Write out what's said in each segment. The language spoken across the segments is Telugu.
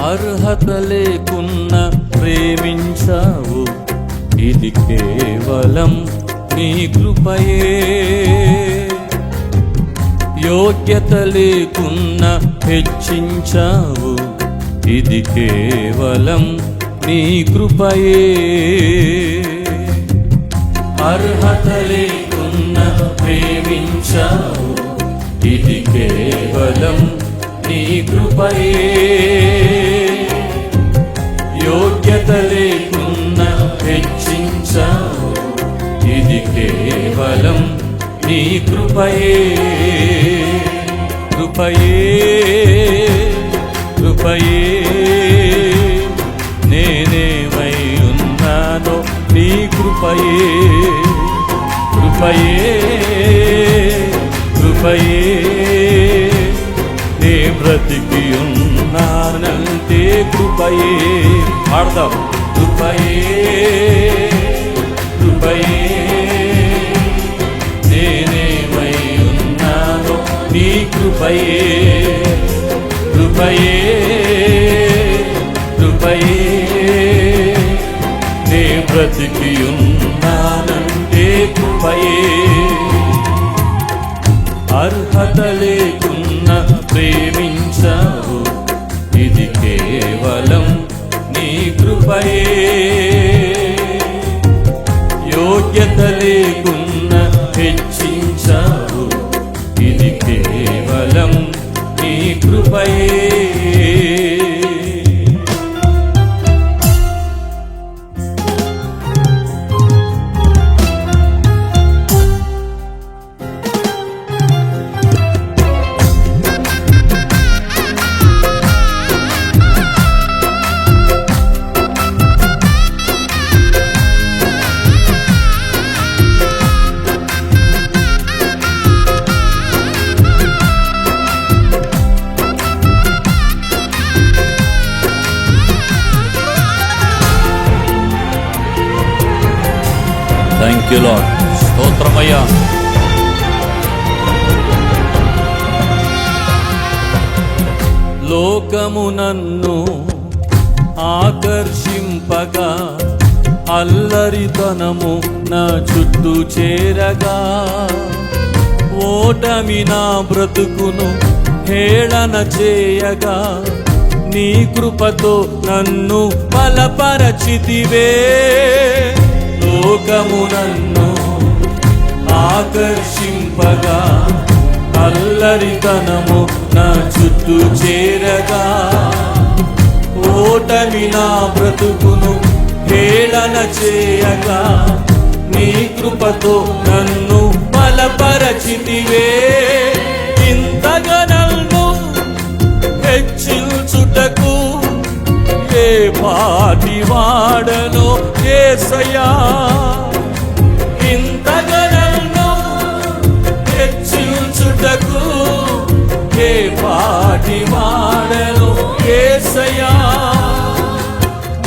అర్హత లేకున్నా ప్రేమించావు, ఇది కేవలం నీ కృపయే. యోగ్యత లేకున్నా హెచ్చించావు, ఇది కేవలం నీ కృపయే. అర్హత లేకున్నా ప్రేమించావు, ఇది కేవలం నీ కృపయే. యోగ్యత లేకున్నా హెచ్చించావు, ఇది కేవలం నీ కృపయే. కృపయే కృపయే నేనేమై ఉన్నానో నీ కృపయే. కృపయే కృపయే నే బ్రతికి ఉన్నానంటే కృపయే. ఆడదాం. కృపయే కృపయే నేనేమై ఉన్నానో నీ కృపయే. కృపయే కృపయే నే బ్రతికి ఉన్నానంటే కృపయే. అర్హత లేకున్నా ప్రేమించావు, ఇది కేవలం నీ కృపయే. యోగ్యత లేకున్నా హెచ్చించావు, ఇది కేవలం నీ కృపయే. Thank you lord. స్తోత్రమయ్యా. లోకము నన్ను ఆకర్షింపగా, అల్లరితనము నా చుట్టూ చేరగా, ఓటమి నా బ్రతుకును హేళన చేయగా, నీ కృపతో నన్ను బలపరచితివే. లోకము నన్ను ఆకర్షింపగా, అల్లరితనము నా చుట్టూ చేరగా, ఓటమి నా బ్రతుకును హేళన చేయగా, నీ కృపతో నన్ను బలపరచితివే. ఇంతగా నన్ను హెచ్చించుటకు ఏ పాటి వాడనో యేసయ్యా. ఇంతగా నన్ను హెచ్చించుటకు ఏ పాటి వాడనో యేసయ్యా.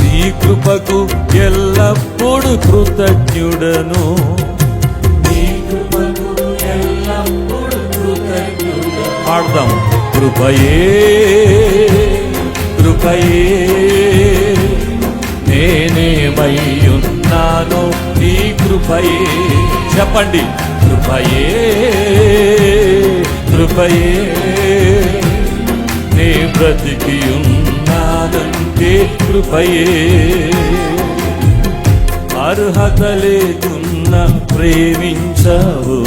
నీ కృపకు ఎల్లప్పుడు కృతజ్ఞుడను, నీ కృపకు ఎల్లప్పుడు కృతజ్ఞుడను. పాడదాం. కృపయే కృపయే నేనేమై ఉన్నానో నీ కృపయే. చెప్పండి. కృపయే కృపయే నే బ్రతికి ఉన్నానంటే కృపయే. అర్హత లేకున్నా ప్రేమించావు,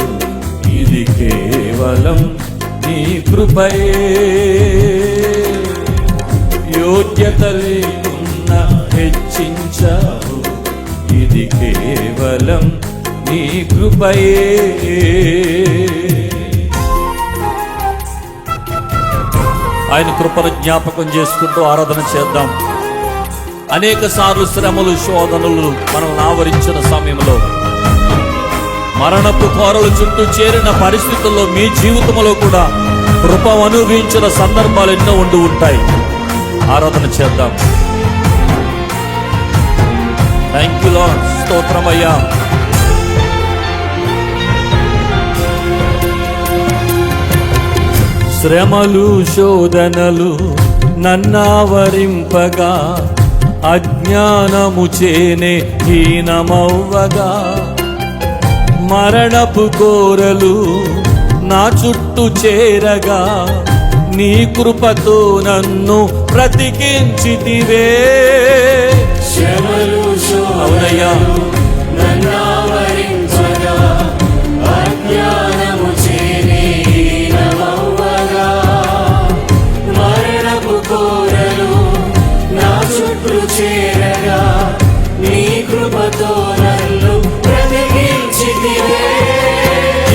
ఇది కేవలం నీ కృపయే. యోగ్యత లేకున్నా హెచ్చించావు, ఇది కేవలం నీ కృపయే. ఆయన కృపను జ్ఞాపకం చేసుకుంటూ ఆరాధన చేద్దాం. అనేక సార్లు శ్రమలు, శోధనలు మనల్ని ఆవరించిన సమయంలో, మరణపు కోరల చుట్టూ చేరిన పరిస్థితుల్లో మీ జీవితంలో కూడా కృప అనుభవించిన సందర్భాలు ఎన్నో ఉండి ఉంటాయి. ఆరాధన చేద్దాం. Thank you lord. స్తోత్రమయ్యా. శ్రమలు, శోధనలు నన్నావరింపగా అజ్ఞానము చేనే హీనమవ్వగా మరణపు కోరలు నా చుట్టూ చేరగా నీ కృపతో నన్ను బ్రతికించితివే. అవునయ్యా,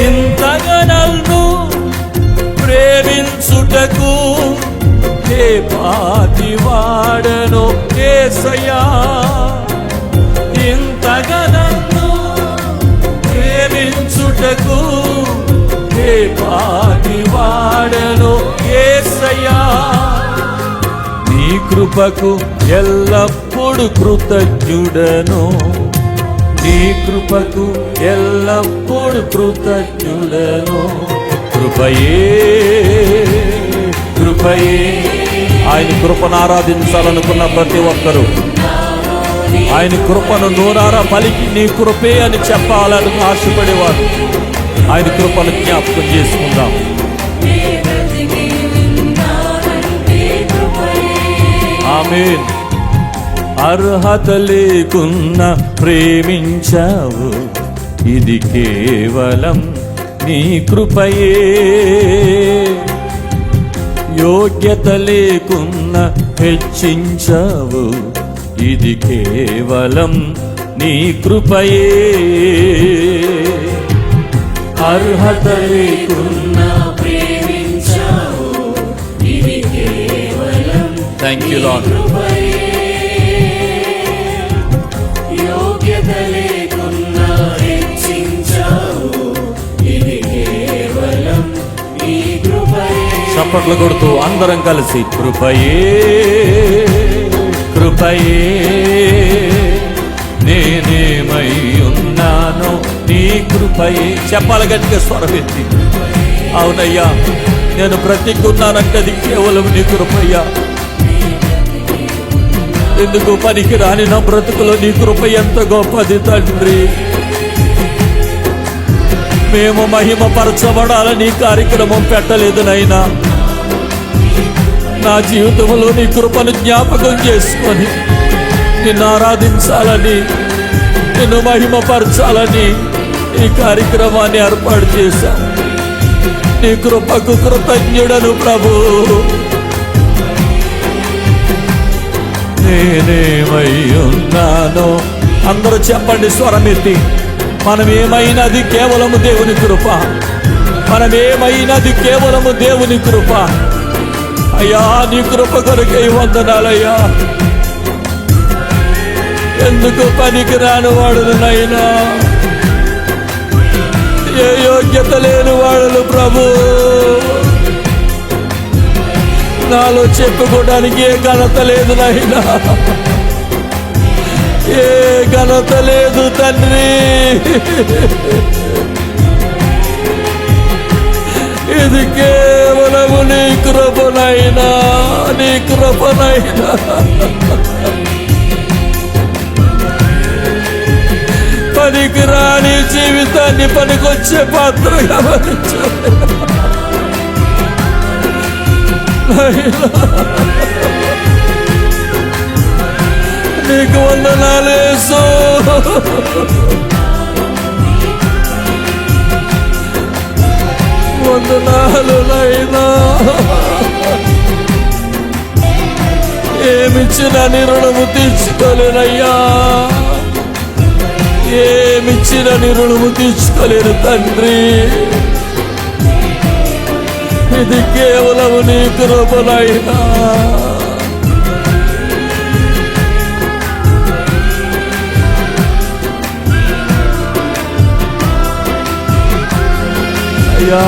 ఇంతగా నన్ను ప్రేమించుటకు ఏ పాటి వాడను యేసయ్యా. ఇంతగా నన్ను ప్రేమించుటకు ఏ పాటి వాడను యేసయ్యా. నీ కృపకు ఎల్లప్పుడు కృతజ్ఞుడను, నీ కృపకు ఎల్లప్పుడు కృతజ్ఞుడను. కృపయే కృపయే. ఆయన కృపను ఆరాధించాలనుకున్న ప్రతి ఒక్కరూ ఆయన కృపను నోరారా పలికి నీ కృపే అని చెప్పాలని ఆశపడేవారు ఆయన కృపను జ్ఞాపకం చేసుకుందాం. ఆమేన్. అర్హత లేకున్నా ప్రేమించావు, ఇది కేవలం నీ కృపయే. యోగ్యత లేకున్నా హెచ్చించావు, ఇది కేవలం నీ కృపయే. అర్హత లేకున్నా ప్రేమించావు, ఇది కేవలం. Thank you lord. చప్పట్లు కొడుతూ అందరం కలిసి కృపయే కృపయే నేనేమై ఉన్నానో నీ కృపయే. చెప్పాలి గట్టిగా స్వరమెత్తి. అవునయ్యా, నేను బ్రతికున్నానంటే అది కేవలం నీ కృపయ్యా. ఎందుకు పనికి రాని నా బ్రతుకులో నీ కృప ఎంత గొప్పది తండ్రి. మేము మహిమపరచబడాలని కార్యక్రమం పెట్టలేదు నైనా. నా జీవితంలో నీ కృపను జ్ఞాపకం చేసుకొని నిన్ను ఆరాధించాలని, నిన్ను మహిమపరచాలని ఈ కార్యక్రమాన్ని ఏర్పాటు చేశాం. నీ కృపకు కృతజ్ఞుడను ప్రభు. నేనేమై ఉన్నానో అందరూ చెప్పండి స్వరమెత్తి. మనమేమైనది కేవలము దేవుని కృప, మనమేమైనది కేవలము దేవుని కృప. అయ్యా, నీ కృప కొరకై వందనాలయ్యా. ఎందుకు పనికి రాని వాడును నైనా, ఏ యోగ్యత లేని వాడును ప్రభు. నాలో చెప్పుకోవడానికి ఏ ఘనత లేదు నైనా, ఏ ఘనత లేదు తండ్రి. ఇది కేవలము నీ కృపనైనా, నీ కృపనైనా. పనికి రాని జీవితాన్ని పనికొచ్చే పాత్రగా భరించాలి. నీకు వందనాలు యేసు. వందనాలు నైనా. ఏమిచ్చిన నీ రుణము తీర్చుకోలేనయ్యా, ఏమిచ్చిన నీ రుణము తీర్చుకోలేను తండ్రి. ఇది కేవలము నీ కృపనైనా. అయ్యా,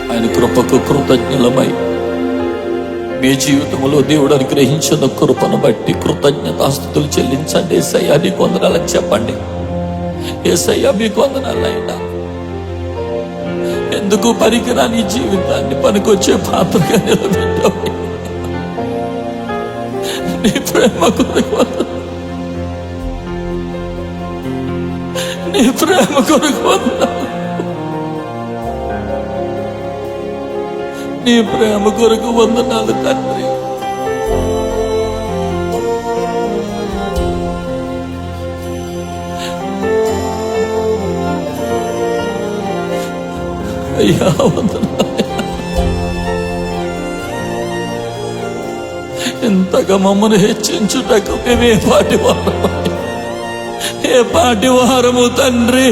ఆయన కృపకు కృతజ్ఞులమై మీ జీవితంలో దేవుడు అనుగ్రహించిన కృపను బట్టి కృతజ్ఞతాస్తుతులు చెల్లించండి. యేసయ్యా నీకు వందనాలని చెప్పండి. యేసయ్యా మీకు వందనాలైనా. ఎందుకు పనికిరాని జీవితాన్ని పనికొచ్చే పాత్రగా నిలబెట్టావు. నీ ప్రేమ కొరకు, నీ ప్రేమ కొరకు వందనాలు. నీ ప్రేమ కొరకు వందనాలు తండ్రి. అయ్యా వందనాలు. ఇంతగా మమ్మల్ని హెచ్చించుటకు మేమే పాటి వారము, ఏ పాటి వారము తండ్రి.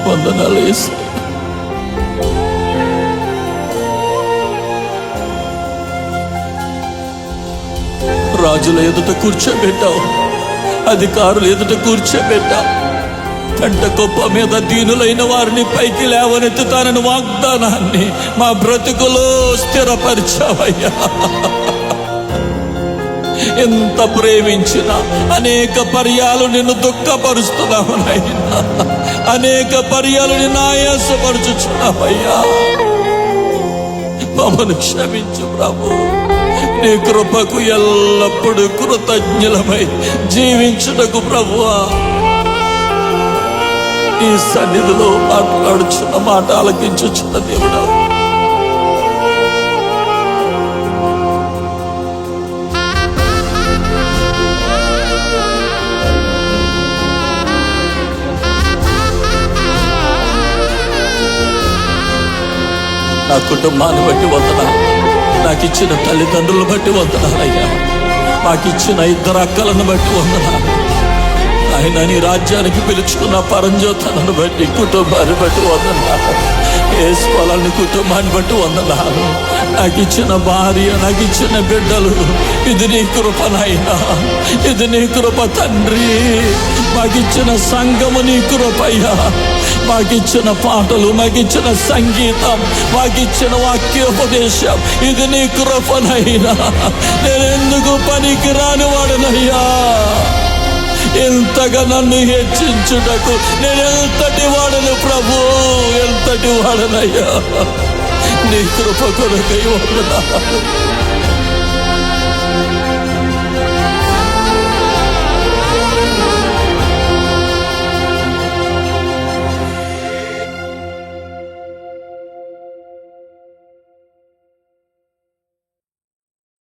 వందనాలు యేసు. రాజుల ఎదుట కూర్చోబెట్టావు, అధికారుల ఎదుట కూర్చోబెట్టావు. కంట గొప్ప మీద దీనులైన వారిని పైకి లేవనెత్తుతానని వాగ్దానాన్ని మా బ్రతుకులో స్థిరపరిచావయ్యా. ఎంత ప్రేమించినా అనేక పర్యాలు నిన్ను దుఃఖపరుస్తున్నావు నాయనా. అనేక పర్యాలు నిన్ను ఆయాసపరుచుచున్నావయ్యా. మమ్మల్ని క్షమించు ప్రభు. నీ కృపకు ఎల్లప్పుడూ కృతజ్ఞులమై జీవించుటకు ప్రభువా నీ సన్నిధిలో మాట్లాడుచున్న మాట ఆలకించుచున్న దేవుడా, నా కుటుంబాన్ని బట్టి వందనాలు. నాకు ఇచ్చిన తల్లిదండ్రులను బట్టి వందనాలయ్యా. మాకిచ్చిన 2 అక్కలను బట్టి వందనాలు. ఆయన నీ రాజ్యానికి పిలుచుకున్న పరంజ్యోతనను బట్టి, కుటుంబాన్ని బట్టి వందనాలు. ఏసుకోవాలని కుటుంబాన్ని బట్టి వందనాలు. నాకు ఇచ్చిన భార్య, నాకు ఇచ్చిన బిడ్డలు, ఇది నీ కృపనైనా, ఇది నీ కృప తండ్రి. మాకిచ్చిన సంఘము నీ కృపయ్యా. మాకిచ్చిన పాటలు, మాకిచ్చిన సంగీతం, మాకిచ్చిన వాక్యోపదేశం, ఇది నీ కృపనైనా. నేనెందుకు పనికి రాని వాడనయ్యా. ఎంతగా నన్ను హెచ్చించుటకు నేను ఎంతటి వాడను ప్రభు, ఎంతటి వాడనయ్యా. నీ కృప కొరకై వందనాలు.